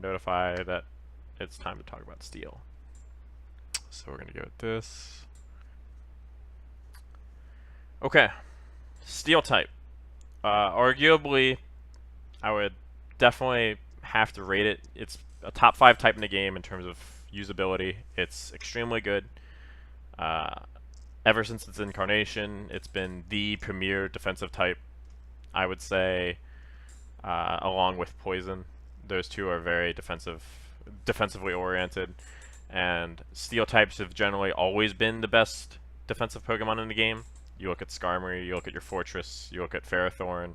notify that it's time to talk about steel. So we're gonna go with this. Okay, steel type. Arguably, I would definitely have to rate it. It's a top 5 type in the game in terms of usability. It's extremely good. Uh, Ever since its incarnation, it's been the premier defensive type. I would say, along with poison, those two are very defensively oriented. And steel types have generally always been the best defensive Pokemon in the game. You look at Skarmory, you look at your Fortress, you look at Ferrothorn.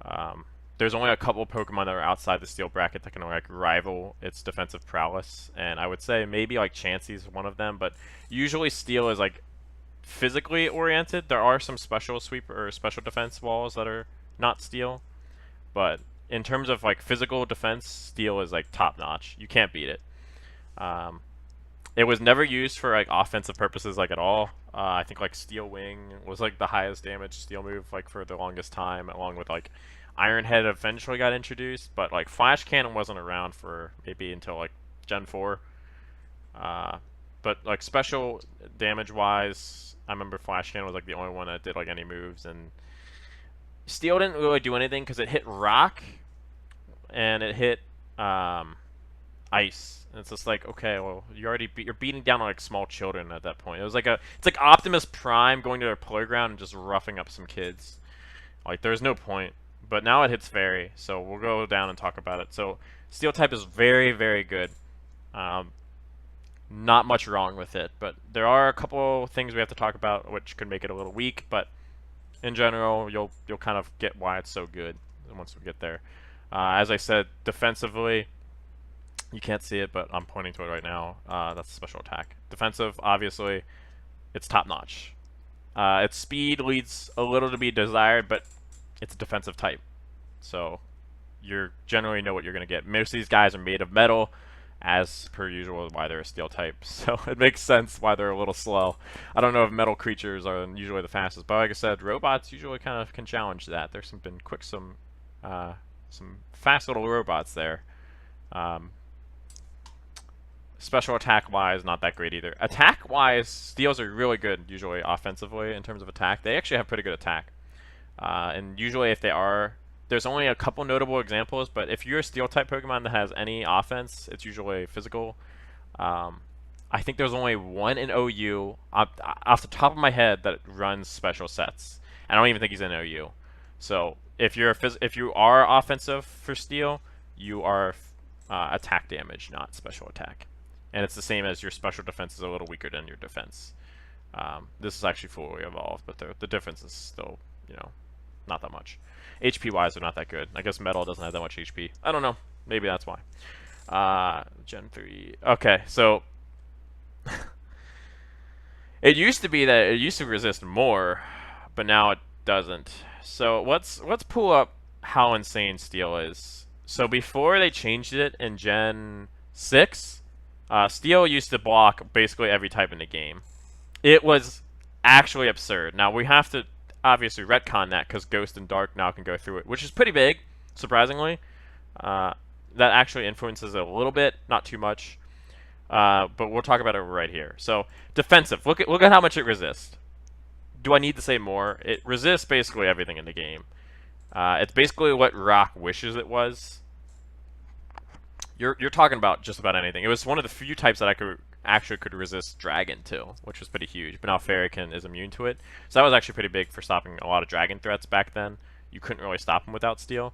Um, there's only a couple Pokemon that are outside the steel bracket that can like rival its defensive prowess, and I would say maybe like Chansey's one of them, but usually steel is like physically oriented. There are some special sweep or special defense walls that are not steel, but in terms of like physical defense, steel is like top notch. You can't beat it. Um, it was never used for like offensive purposes like at all. I think like Steel Wing was like the highest damage steel move like for the longest time, along with like Iron Head eventually got introduced, but like Flash Cannon wasn't around for maybe until like Gen 4. Uh, but like special damage wise, I remember Flash Cannon was like the only one that did like any moves, and Steel didn't really do anything because it hit Rock and it hit Ice. And it's just like, okay, well, you're beating down like small children at that point. It's like Optimus Prime going to their playground and just roughing up some kids. Like there's no point. But now it hits Fairy, so we'll go down and talk about it. So Steel type is very, very good. Um, Not much wrong with it, but there are a couple things we have to talk about which could make it a little weak. But in general, you'll kind of get why it's so good once we get there. As I said, defensively, you can't see it, but I'm pointing to it right now. That's special attack. Defensive, obviously, it's top notch. Its speed leads a little to be desired, but it's a defensive type, so you generally know what you're going to get. Most of these guys are made of metal, as per usual, why they're a steel type, so it makes sense why they're a little slow. I don't know if metal creatures are usually the fastest, but like I said, robots usually kind of can challenge that. There's some fast little robots there. Special attack wise, not that great either. Attack wise, steels are really good usually offensively in terms of attack. They actually have pretty good attack. And usually if they are, there's only a couple notable examples, but if you're a steel type Pokemon that has any offense, it's usually physical. I think there's only one in OU off the top of my head that runs special sets. I don't even think he's in OU. So if you are offensive for steel, you are attack damage, not special attack. And it's the same as your special defense is a little weaker than your defense. This is actually fully evolved, but the difference is still, not that much. HP wise, they're not that good. I guess Metal doesn't have that much HP. I don't know. Maybe that's why. Gen 3. Okay, so it used to be that it used to resist more, but now it doesn't. So let's pull up how insane Steel is. So before they changed it in Gen 6, Steel used to block basically every type in the game. It was actually absurd. Now we have to obviously retcon that because Ghost and Dark now can go through it, which is pretty big, surprisingly. That actually influences it a little bit, not too much. But we'll talk about it right here. So defensive, look at how much it resists. Do I need to say more? It resists basically everything in the game. It's basically what Rock wishes it was. You're talking about just about anything. It was one of the few types that I could resist Dragon too, which was pretty huge. But now Fairy is immune to it, so that was actually pretty big for stopping a lot of Dragon threats back then. You couldn't really stop them without Steel.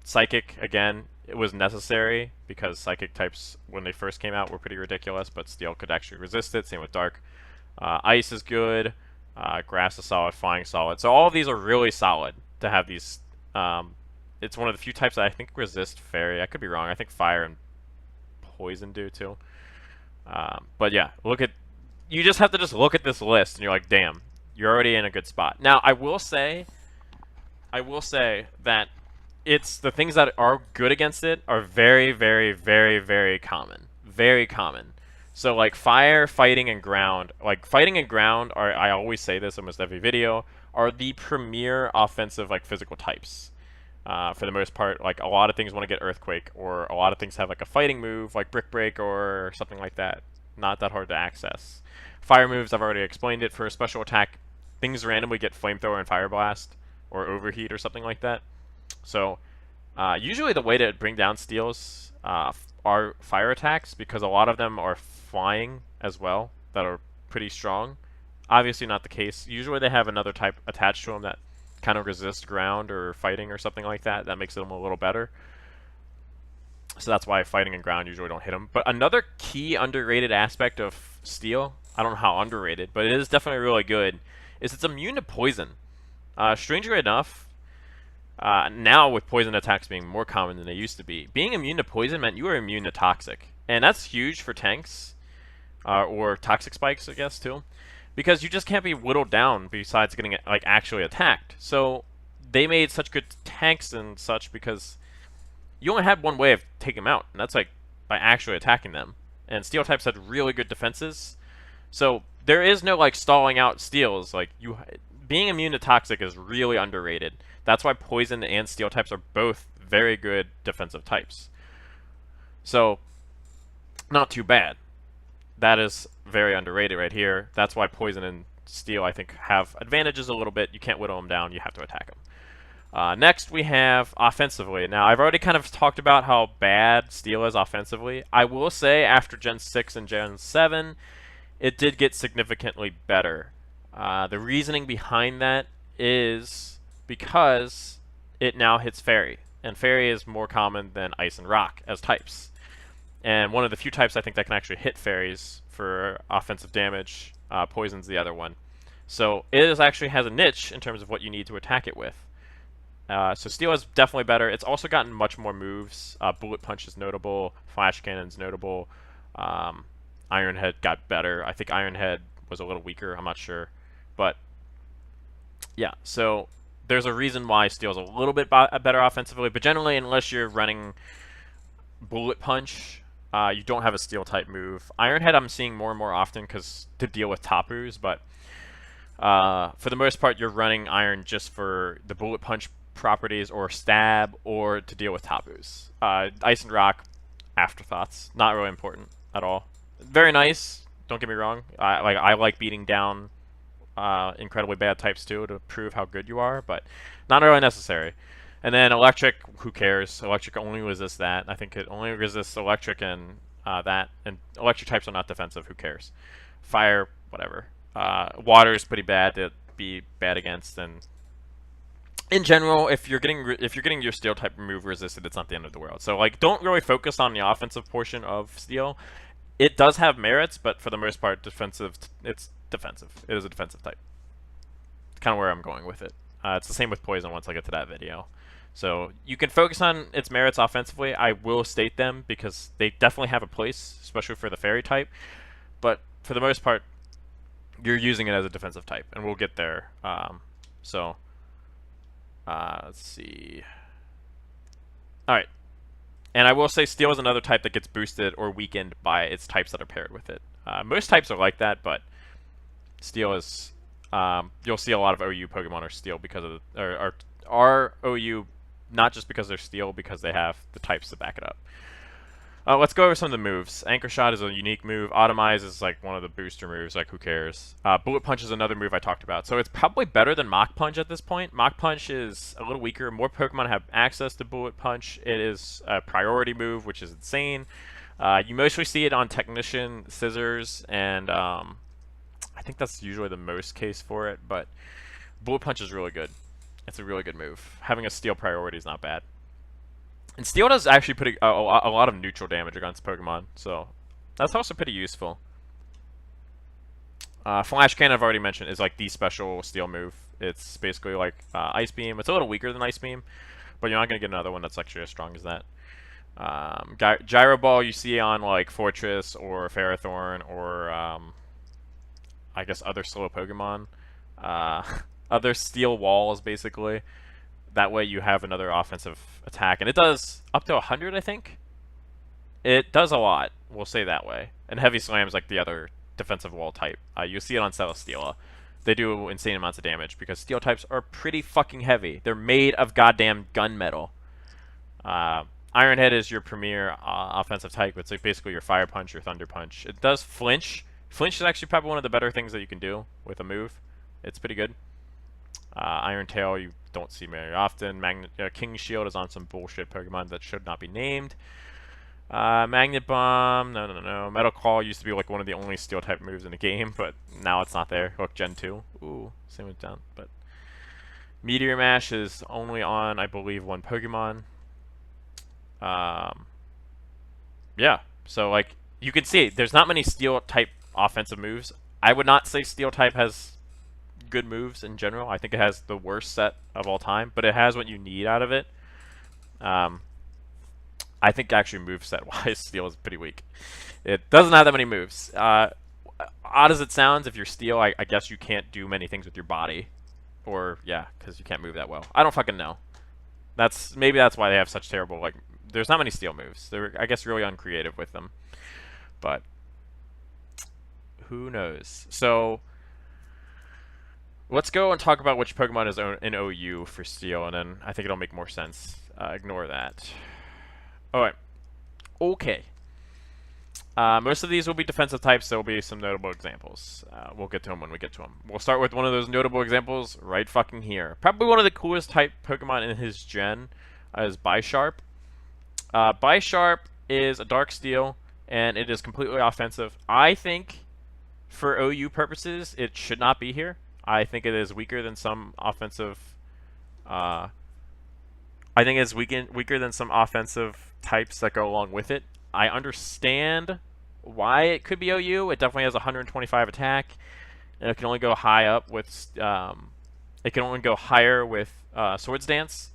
Psychic, again, it was necessary because Psychic types when they first came out were pretty ridiculous, but Steel could actually resist it. Same with Dark. Ice is good. Grass is solid. Flying solid. So all of these are really solid to have these. It's one of the few types that I think resist Fairy. I could be wrong. I think Fire and Poison do too. But yeah, you just have to just look at this list and you're like, damn, you're already in a good spot. Now, I will say that it's the things that are good against it are very, very, very, very common. Very common. So like fire, fighting, and ground. Like fighting and ground are, I always say this almost every video, are the premier offensive like physical types. For the most part, like a lot of things want to get Earthquake, or a lot of things have like a fighting move, like Brick Break or something like that. Not that hard to access. Fire moves, I've already explained it. For a special attack, things randomly get Flamethrower and Fire Blast, or Overheat or something like that. So usually the way to bring down steals are fire attacks, because a lot of them are flying as well that are pretty strong. Obviously not the case. Usually they have another type attached to them that kind of resist ground or fighting or something like that. That makes them a little better. So that's why fighting and ground usually don't hit them. But another key underrated aspect of steel, I don't know how underrated, but it is definitely really good, is it's immune to poison. Strangely enough, now with poison attacks being more common than they used to be, being immune to poison meant you were immune to toxic. And that's huge for tanks, or toxic spikes, I guess, too. Because you just can't be whittled down besides getting like actually attacked. So they made such good tanks and such because you only had one way of taking them out, and that's like by actually attacking them. And steel types had really good defenses, so there is no like stalling out steals. Like being immune to toxic is really underrated. That's why poison and steel types are both very good defensive types. So not too bad. That is very underrated right here. That's why poison and steel, I think, have advantages a little bit. You can't whittle them down. You have to attack them. Next, we have offensively. Now, I've already kind of talked about how bad steel is offensively. I will say, after Gen 6 and Gen 7, it did get significantly better. The reasoning behind that is because it now hits fairy. And fairy is more common than ice and rock as types. And one of the few types I think that can actually hit fairies for offensive damage. Poison's the other one. So it actually has a niche in terms of what you need to attack it with. So steel is definitely better. It's also gotten much more moves. Bullet Punch is notable. Flash Cannon's notable. Iron Head got better. I think Iron Head was a little weaker. I'm not sure. But yeah, so there's a reason why steel's a little bit better offensively. But generally, unless you're running Bullet Punch, you don't have a steel type move. Iron Head I'm seeing more and more often because to deal with Tapus, but for the most part you're running Iron just for the Bullet Punch properties or stab or to deal with Tapus. Ice and Rock, afterthoughts, not really important at all. Very nice, don't get me wrong. I like beating down incredibly bad types too to prove how good you are, but not really necessary. And then electric, who cares? Electric only resists that. I think it only resists electric and that. And electric types are not defensive. Who cares? Fire, whatever. Water is pretty bad to be bad against. And in general, if you're getting your steel type move resisted, it's not the end of the world. So like, don't really focus on the offensive portion of steel. It does have merits, but for the most part, defensive. It's defensive. It is a defensive type. It's kind of where I'm going with it. It's the same with poison once I get to that video. So you can focus on its merits offensively. I will state them because they definitely have a place, especially for the fairy type. But for the most part, you're using it as a defensive type, and we'll get there. Let's see. All right. And I will say steel is another type that gets boosted or weakened by its types that are paired with it. Most types are like that, but steel is... you'll see a lot of OU Pokemon are steel because of are OU not just because they're steel, because they have the types to back it up. Let's go over some of the moves. Anchor Shot is a unique move. Atomize is like one of the booster moves, like who cares. Bullet Punch is another move I talked about. So it's probably better than Mach Punch at this point. Mach Punch is a little weaker. More Pokemon have access to Bullet Punch. It is a priority move, which is insane. You mostly see it on Technician, Scissors, and I think that's usually the most case for it, but Bullet Punch is really good. It's a really good move. Having a steel priority is not bad. And steel does actually put a lot of neutral damage against Pokemon, so that's also pretty useful. Flash Cannon, I've already mentioned, is like the special steel move. It's basically like Ice Beam. It's a little weaker than Ice Beam, but you're not going to get another one that's actually as strong as that. Gyro Ball you see on like Fortress or Ferrothorn or I guess other slow Pokemon. Other steel walls, basically. That way you have another offensive attack. And it does up to 100, I think? It does a lot, we'll say that way. And Heavy Slam is like the other defensive wall type. You see it on Celesteela. they do insane amounts of damage because steel types are pretty fucking heavy. They're made of goddamn gunmetal. Iron Head is your premier offensive type. It's like basically your Fire Punch, your Thunder Punch. It does flinch. Flinch is actually probably one of the better things that you can do with a move. It's pretty good. Iron Tail you don't see very often. King Shield is on some bullshit Pokemon that should not be named. Magnet Bomb, no. Metal Claw used to be like one of the only steel type moves in the game, but now it's not there. Hook Gen 2. Ooh, same with down. But Meteor Mash is only on, I believe, one Pokemon. Yeah, so like you can see, there's not many steel type offensive moves. I would not say steel type has good moves in general. I think it has the worst set of all time, but it has what you need out of it. I think actually moveset wise, steel is pretty weak. It doesn't have that many moves. Odd as it sounds, if you're steel, I guess you can't do many things with your body, or yeah, because you can't move that well. I don't fucking know. Maybe that's why they have such terrible like. There's not many steel moves. They're, I guess, really uncreative with them. But who knows? So let's go and talk about which Pokemon is in OU for steel, and then I think it'll make more sense. Ignore that. Alright. Okay. Most of these will be defensive types. There will be some notable examples. We'll get to them when we get to them. We'll start with one of those notable examples right fucking here. Probably one of the coolest type Pokemon in his gen is Bisharp. Bisharp is a Dark Steel, and it is completely offensive. I think, for OU purposes, it should not be here. I think it is weaker than some offensive. I think it's weaker than some offensive types that go along with it. I understand why it could be OU. It definitely has 125 attack, and it can only go high up with. It can only go higher with Swords Dance.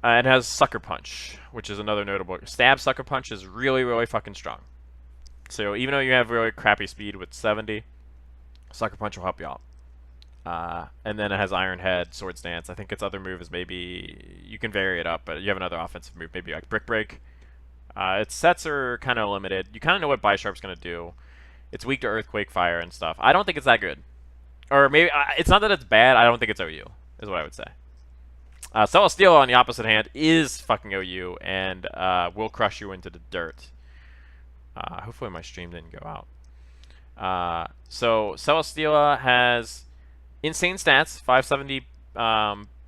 It has Sucker Punch, which is another notable. Stab Sucker Punch is really, really fucking strong. So even though you have really crappy speed with 70, Sucker Punch will help you out. And then it has Iron Head, Swords Dance. I think its other move is maybe you can vary it up, but you have another offensive move, maybe like Brick Break. Its sets are kind of limited. You kind of know what Bisharp's going to do. It's weak to Earthquake, Fire, and stuff. I don't think it's that good. Or maybe it's not that it's bad. I don't think it's OU, is what I would say. Celesteela, on the opposite hand, is fucking OU and will crush you into the dirt. Hopefully my stream didn't go out. So Celesteela has insane stats, 570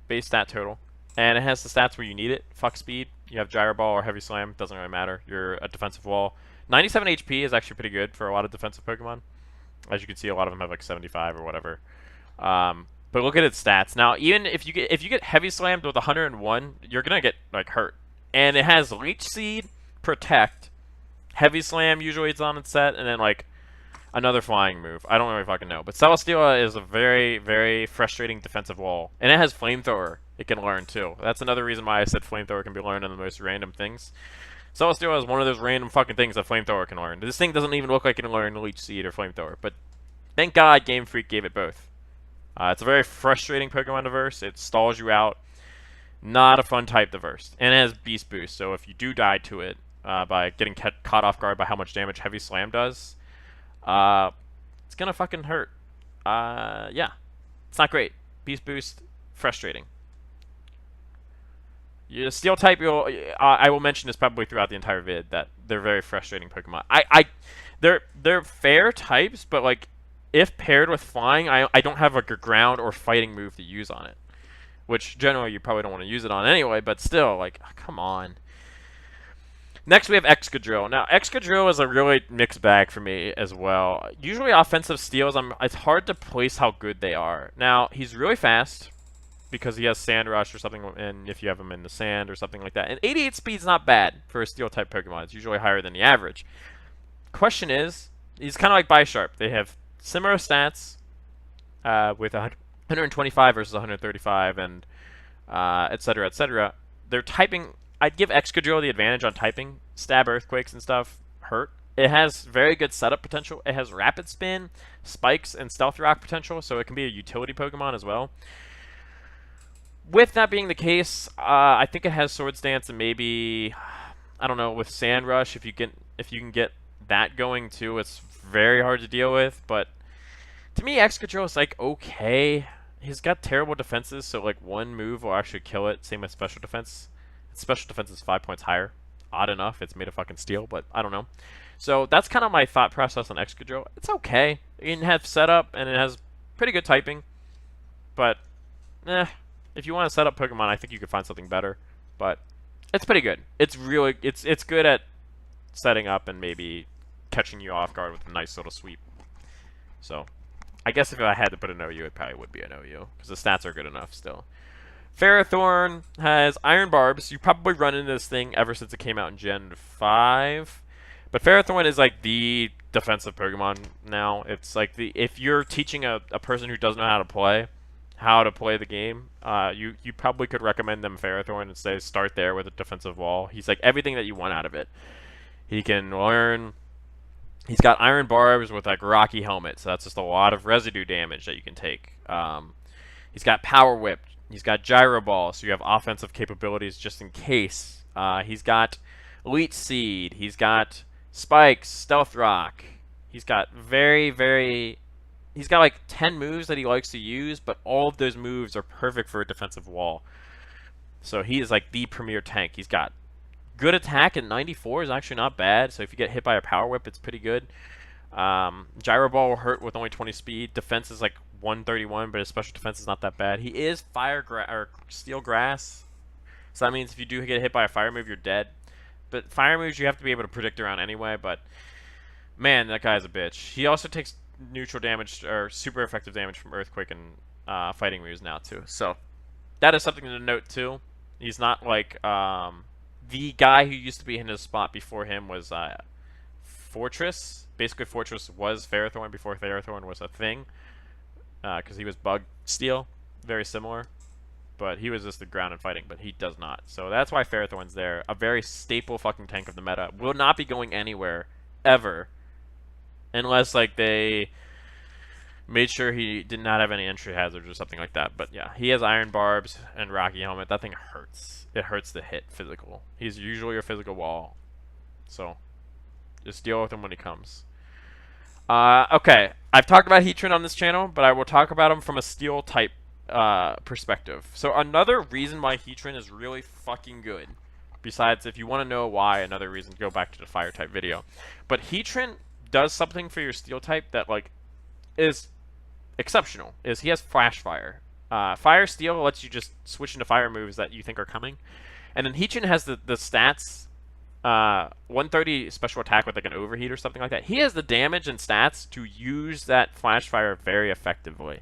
base stat total, and it has the stats where you need it. Fuck speed. You have Gyro Ball or Heavy Slam. Doesn't really matter. You're a defensive wall. 97 HP is actually pretty good for a lot of defensive Pokemon. As you can see, a lot of them have like 75 or whatever. But look at its stats. Now, even if you get Heavy Slammed with 101, you're gonna get like hurt. And it has Leech Seed, Protect, Heavy Slam. Usually it's on its set, and then like another flying move. I don't really fucking know. But Celesteela is a very, very frustrating defensive wall, and it has Flamethrower. It can learn too. That's another reason why I said Flamethrower can be learned on the most random things. Celesteela is one of those random fucking things that Flamethrower can learn. This thing doesn't even look like it can learn Leech Seed or Flamethrower, but thank God Game Freak gave it both. It's a very frustrating Pokemon to verse. It stalls you out. Not a fun type to verse. And it has Beast Boost, so if you do die to it by getting caught off guard by how much damage Heavy Slam does, it's gonna fucking hurt. Yeah. It's not great. Beast Boost, frustrating. Steel type, I will mention this probably throughout the entire vid, that they're very frustrating Pokemon. They're fair types, but like, if paired with flying, I don't have like a ground or fighting move to use on it. Which, generally, you probably don't want to use it on anyway, but still, like, oh, come on. Next, we have Excadrill. Now, Excadrill is a really mixed bag for me as well. Usually, offensive steals, it's hard to place how good they are. Now, he's really fast, because he has Sand Rush or something, and if you have him in the sand or something like that. And 88 speed's not bad for a steel-type Pokemon. It's usually higher than the average. Question is, he's kind of like Bisharp. They have similar stats with 125 versus 135 and etc. etc. Their typing, I'd give Excadrill the advantage on typing. Stab, Earthquakes, and stuff hurt. It has very good setup potential. It has Rapid Spin, Spikes, and Stealth Rock potential, so it can be a utility Pokemon as well. With that being the case, I think it has Swords Dance and maybe, I don't know, with Sand Rush, if you can get that going too, it's very hard to deal with, but To me, Excadrill is like okay. He's got terrible defenses, so like one move will actually kill it. Same with special defense. Special defense is 5 points higher. Odd enough, it's made of fucking steel, but I don't know. So that's kind of my thought process on Excadrill. It's okay. It has setup and it has pretty good typing, but if you want to set up Pokemon, I think you could find something better. But it's pretty good. It's good at setting up and maybe catching you off guard with a nice little sweep. So I guess if I had to put an OU, it probably would be an OU because the stats are good enough still. Ferrothorn has Iron Barbs. You probably run into this thing ever since it came out in Gen 5. But Ferrothorn is like the defensive Pokemon now. It's like if you're teaching a person who doesn't know how to play the game, you probably could recommend them Ferrothorn and say start there with a defensive wall. He's like everything that you want out of it. He can learn. He's got Iron Barbs with like Rocky Helmet, so that's just a lot of residue damage that you can take. He's got Power Whip. He's got Gyro Ball, so you have offensive capabilities just in case. He's got Leech Seed. He's got Spikes, Stealth Rock. He's got he's got like 10 moves that he likes to use, but all of those moves are perfect for a defensive wall. So he is like the premier tank. He's got good attack, and 94 is actually not bad. So if you get hit by a Power Whip, it's pretty good. Gyro Ball will hurt with only 20 speed. Defense is like 131, but his special defense is not that bad. He is Steel Grass, so that means if you do get hit by a fire move, you're dead. But fire moves you have to be able to predict around anyway. But man, that guy's a bitch. He also takes neutral damage or super effective damage from Earthquake and fighting moves now too. So that is something to note too. He's not like the guy who used to be in his spot before him was Fortress. Basically, Fortress was Ferrothorn before Ferrothorn was a thing, because he was Bug Steel, very similar. But he was just the ground and fighting, but he does not. So that's why Ferrothorn's there. A very staple fucking tank of the meta. Will not be going anywhere, ever. Unless, like, they made sure he did not have any entry hazards or something like that. But yeah, he has Iron Barbs and Rocky Helmet. That thing hurts. It hurts to hit physical. He's usually your physical wall. So just deal with him when he comes. Okay, I've talked about Heatran on this channel, but I will talk about him from a steel type perspective. So another reason why Heatran is really fucking good, besides if you want to know why, another reason, go back to the fire type video. But Heatran does something for your steel type that like is exceptional. Is he has Flash Fire. Fire Steel lets you just switch into fire moves that you think are coming, and then Heatran has the stats. 130 special attack with like an overheat or something like that. He has the damage and stats to use that Flash Fire very effectively.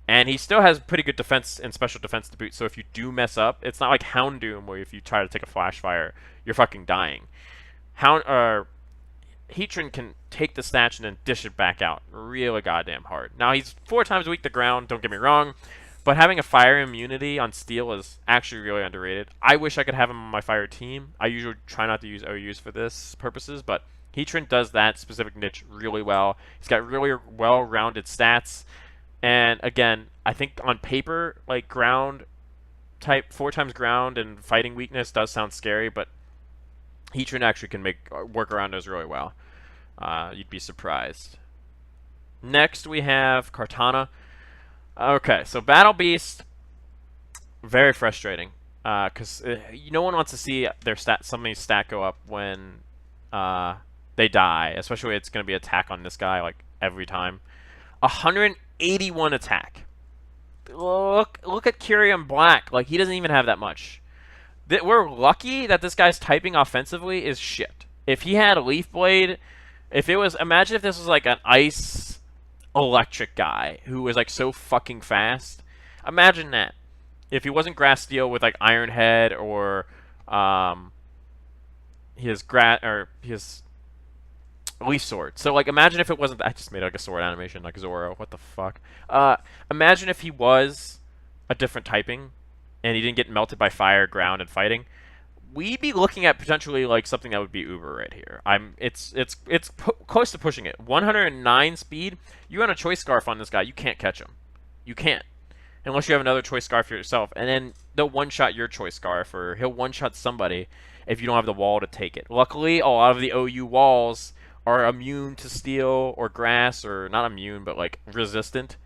And he still has pretty good defense and special defense to boot, so if you do mess up, it's not like Houndoom where if you try to take a Flash Fire, you're fucking dying. Heatran can take the snatch and then dish it back out really goddamn hard. Now, he's 4 times weak to ground, don't get me wrong, but having a fire immunity on steel is actually really underrated. I wish I could have him on my fire team. I usually try not to use OUs for this purposes, but Heatran does that specific niche really well. He's got really well-rounded stats. And again, I think on paper, like ground type, 4 times ground and fighting weakness does sound scary, but Heatran actually can work around those really well. You'd be surprised. Next, we have Kartana. Okay, so Battle Beast, very frustrating, because no one wants to see somebody's stat go up when they die, especially when it's going to be attack on this guy like every time. 181 attack. Look at Kyurem Black, like he doesn't even have that much. We're lucky that this guy's typing offensively is shit. If he had a Leaf Blade, imagine if this was like an Ice Electric guy who was like so fucking fast. Imagine that. If he wasn't Grass Steel with like Iron Head or his Leaf Sword. So like imagine if it wasn't I just made like a sword animation like Zoro. What the fuck? Imagine if he was a different typing and he didn't get melted by fire, ground, and fighting. We'd be looking at potentially like something that would be Uber right here. It's close to pushing it. 109 speed. You run a Choice Scarf on this guy, you can't catch him. You can't, unless you have another Choice Scarf for yourself, and then they'll one-shot your Choice Scarf, or he'll one-shot somebody if you don't have the wall to take it. Luckily, a lot of the OU walls are immune to steel or grass, or not immune, but like resistant.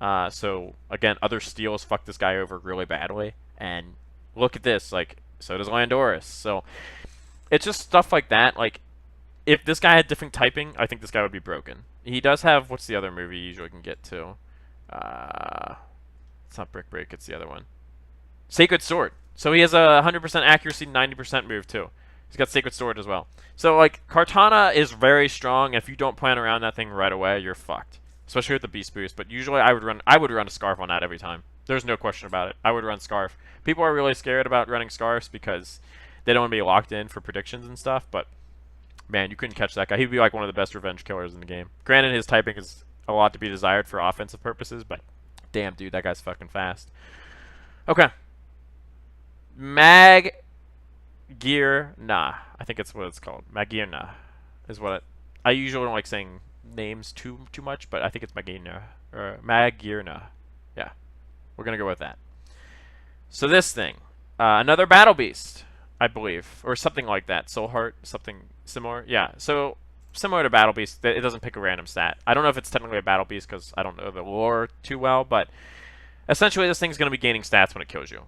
So again, other steels fuck this guy over really badly. And look at this, like, so does Landorus. So it's just stuff like that. Like, if this guy had different typing, I think this guy would be broken. He does have, what's the other move he usually can get to? It's not Brick Break, it's the other one. Sacred Sword. So he has a 100% accuracy, 90% move too. He's got Sacred Sword as well. So like Kartana is very strong. If you don't plan around that thing right away, you're fucked. Especially with the Beast Boost. But usually I would run a Scarf on that every time. There's no question about it. I would run Scarf. People are really scared about running Scarfs because they don't want to be locked in for predictions and stuff. But man, you couldn't catch that guy. He'd be like one of the best revenge killers in the game. Granted, his typing is a lot to be desired for offensive purposes, but damn, dude, that guy's fucking fast. Okay. Magirna. I think it's what it's called. Magirna is what it... I usually don't like saying names too much, but I think it's Magirna. Or Magirna. Yeah. We're going to go with that. So this thing. Another Battle Beast, I believe. Or something like that. Soul Heart, something similar. Yeah, so similar to Battle Beast, it doesn't pick a random stat. I don't know if it's technically a Battle Beast because I don't know the lore too well, but essentially this thing's going to be gaining stats when it kills you.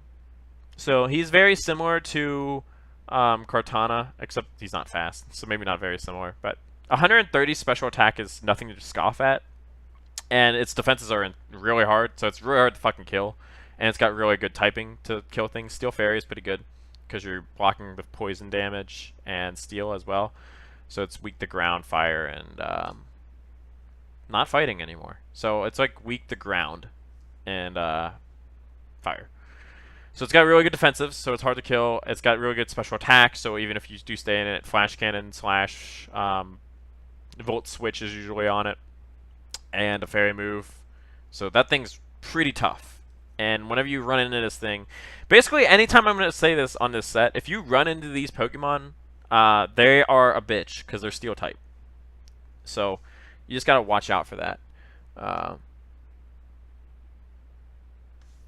So he's very similar to Kartana, except he's not fast, so maybe not very similar. But 130 special attack is nothing to scoff at, and its defenses are really hard, so it's really hard to fucking kill. And it's got really good typing to kill things. Steel Fairy is pretty good because you're blocking the poison damage and steel as well. So it's weak to ground, fire, and not fighting anymore. So it's like weak to ground and fire. So it's got really good defensive, so it's hard to kill. It's got really good special attack, so even if you do stay in it, flash cannon slash volt switch is usually on it, and a fairy move. So that thing's pretty tough. And whenever you run into this thing, basically anytime I'm going to say this on this set, if you run into these Pokemon, they are a bitch because they're steel type. So you just got to watch out for that.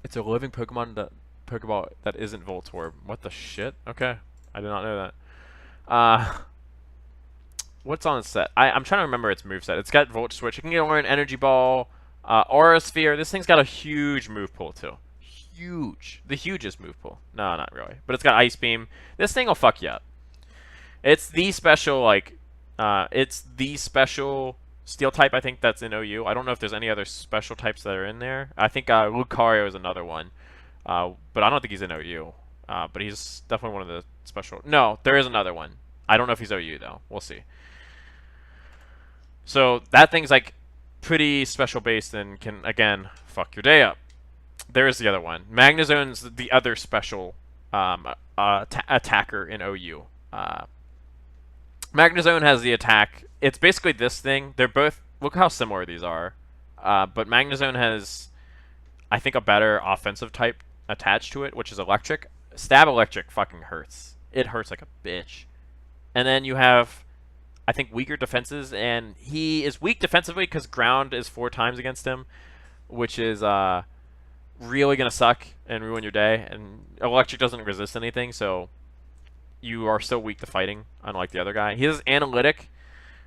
It's a living Pokeball that isn't Voltorb. What the shit? Okay. I did not know that. What's on the set? I'm trying to remember its moveset. It's got Volt Switch. You can get an Energy Ball. Aura Sphere. This thing's got a huge move pool too. Huge. The hugest move pool. No, not really. But it's got Ice Beam. This thing will fuck you up. It's the special, like, it's the special Steel type, I think, that's in OU. I don't know if there's any other special types that are in there. I think Lucario is another one. But I don't think he's in OU. But he's definitely one of the special... No, there is another one. I don't know if he's OU, though. We'll see. So that thing's, like, pretty special based and can, again, fuck your day up. There's the other one. Magnezone's the other special attacker in OU. Magnezone has the attack. It's basically this thing. They're both... Look how similar these are. But Magnezone has, I think, a better offensive type attached to it, which is electric. Stab electric fucking hurts. It hurts like a bitch. And then you have, I think, weaker defenses, and he is weak defensively because ground is 4 times against him, which is really going to suck and ruin your day. And electric doesn't resist anything, so you are still weak to fighting, unlike the other guy. He has analytic,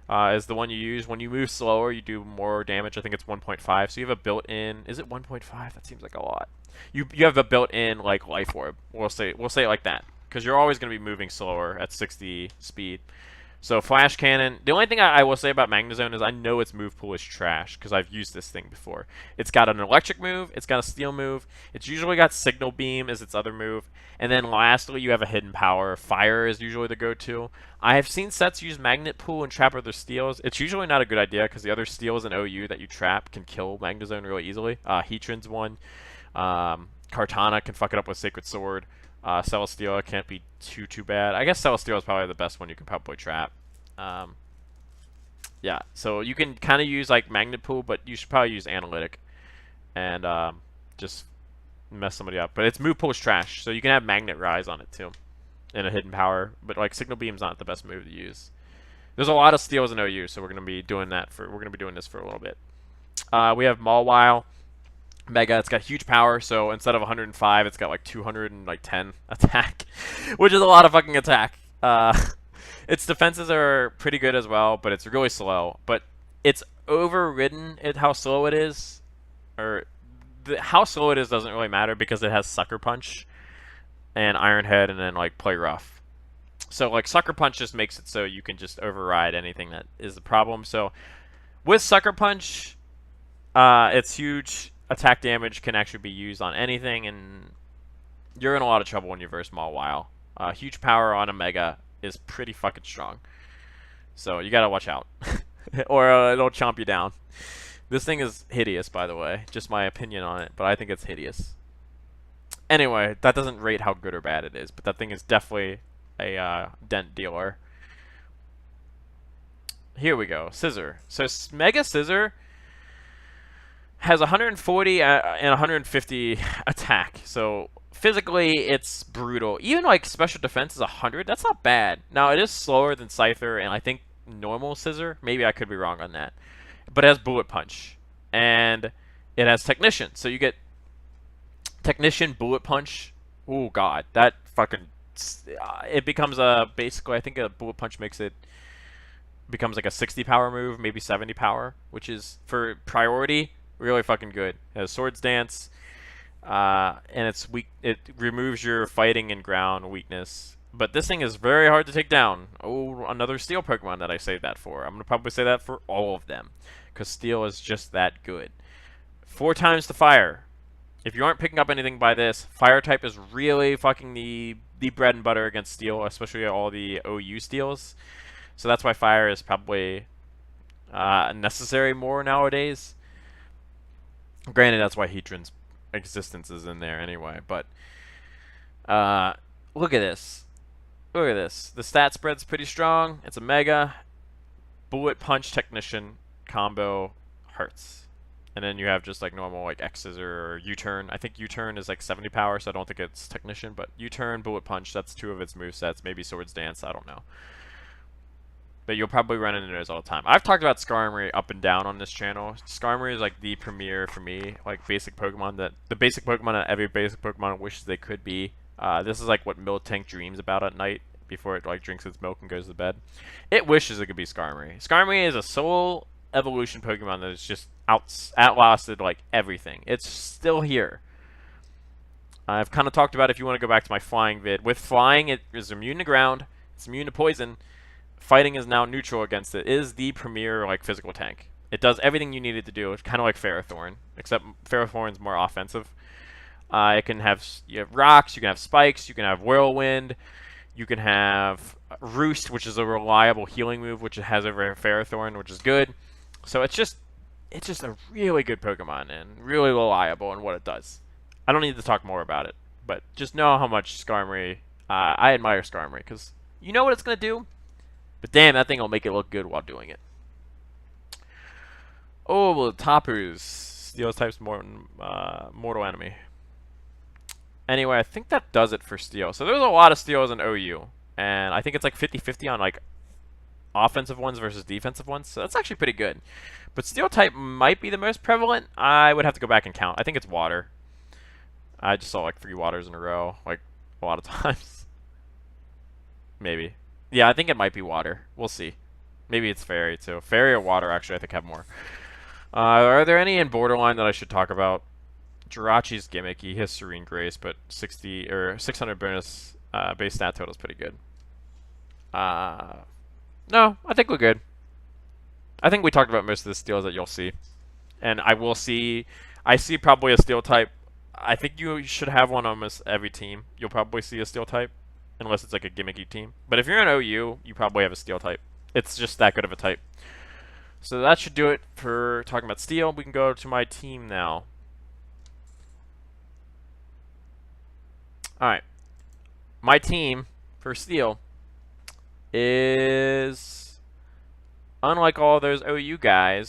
is the one you use. When you move slower, you do more damage. I think it's 1.5. So you have a built-in... Is it 1.5? That seems like a lot. You have a built-in, like, life orb. We'll say it like that. Because you're always going to be moving slower at 60 speed. So Flash Cannon. The only thing I will say about Magnezone is I know its move pool is trash because I've used this thing before. It's got an electric move. It's got a steel move. It's usually got Signal Beam as its other move. And then lastly, you have a hidden power. Fire is usually the go-to. I have seen sets use Magnet Pool and trap other steals. It's usually not a good idea because the other steals in OU that you trap can kill Magnezone really easily. Heatran's one. Kartana can fuck it up with Sacred Sword. Celesteela can't be too bad. I guess Celesteela is probably the best one you can probably trap. Yeah, so you can kind of use like Magnet Pool, but you should probably use Analytic and just mess somebody up. But its move pool is trash, so you can have Magnet Rise on it too, and a hidden power. But like Signal Beam's not the best move to use. There's a lot of steals in OU, so we're gonna be doing that for. We're gonna be doing this for a little bit. We have Mawile. Mega, it's got huge power, so instead of 105, it's got like 210 attack, which is a lot of fucking attack. Its defenses are pretty good as well, but it's really slow. But it's overridden at how slow it is, or how slow it is doesn't really matter because it has Sucker Punch and Iron Head and then like Play Rough. So like Sucker Punch just makes it so you can just override anything that is the problem. So with Sucker Punch, its huge attack damage can actually be used on anything, and you're in a lot of trouble when you verse Mawile. Huge power on a Mega is pretty fucking strong. So you gotta watch out. Or it'll chomp you down. This thing is hideous, by the way. Just my opinion on it, but I think it's hideous. Anyway, that doesn't rate how good or bad it is, but that thing is definitely a dent dealer. Here we go. Scissor. So Mega Scissor has 140 and 150 attack. So physically, it's brutal. Even like special defense is 100. That's not bad. Now it is slower than Scyther, and I think normal Scissor. Maybe I could be wrong on that. But it has Bullet Punch, and it has Technician. So you get Technician, Bullet Punch. Oh god, that fucking it becomes a basically. I think a Bullet Punch makes it becomes like a 60 power move, maybe 70 power, which is for priority really fucking good. It has Swords Dance, and it's weak. It removes your fighting and ground weakness. But this thing is very hard to take down. Oh, another Steel Pokemon that I saved that for. I'm gonna probably say that for all of them, because Steel is just that good. 4 times the Fire. If you aren't picking up anything by this, Fire type is really fucking the bread and butter against Steel, especially all the OU Steels. So that's why Fire is probably necessary more nowadays. Granted, that's why Heatran's existence is in there anyway, but look at this. Look at this. The stat spread's pretty strong. It's a Mega. Bullet Punch Technician combo hurts. And then you have just like normal like X-Scissor or U-Turn. I think U-Turn is like 70 power, so I don't think it's Technician, but U-Turn, Bullet Punch, that's 2 of its movesets. Maybe Swords Dance, I don't know. But you'll probably run into those all the time. I've talked about Skarmory up and down on this channel. Skarmory is like the premier for me, like basic Pokemon that the basic Pokemon that every basic Pokemon wishes they could be. This is like what Miltank dreams about at night before it like drinks its milk and goes to bed. It wishes it could be Skarmory. Skarmory is a soul evolution Pokemon that is just outlasted like everything. It's still here. I've kind of talked about if you want to go back to my flying vid. With flying, it is immune to ground. It's immune to poison. Fighting is now neutral against it. It is the premier like physical tank. It does everything you need it to do. It's kind of like Ferrothorn, except Ferrothorn's more offensive. You have rocks, you can have spikes, you can have whirlwind, you can have roost, which is a reliable healing move, which it has over Ferrothorn, which is good. So it's just a really good Pokemon and really reliable in what it does. I don't need to talk more about it, but just know how much Skarmory. I admire Skarmory because you know what it's gonna do. But damn, that thing will make it look good while doing it. Oh, well, Tapus. Steel type's mortal enemy. Anyway, I think that does it for Steel. So there's a lot of Steels in OU. And I think it's like 50-50 on like offensive ones versus defensive ones. So that's actually pretty good. But Steel type might be the most prevalent. I would have to go back and count. I think it's water. I just saw like 3 waters in a row. Like a lot of times. Maybe. Yeah, I think it might be water. We'll see. Maybe it's fairy too. Fairy or water actually I think have more. Are there any in Borderline that I should talk about? Jirachi's gimmicky. He has Serene Grace, but 60 or 600 bonus base stat total is pretty good. No, I think we're good. I think we talked about most of the steals that you'll see. And I see probably a steel type. I think you should have one on almost every team. You'll probably see a steel type. Unless it's like a gimmicky team. But if you're an OU, you probably have a steel type. It's just that good of a type. So that should do it for talking about steel. We can go to my team now. Alright. My team for steel is, unlike all those OU guys,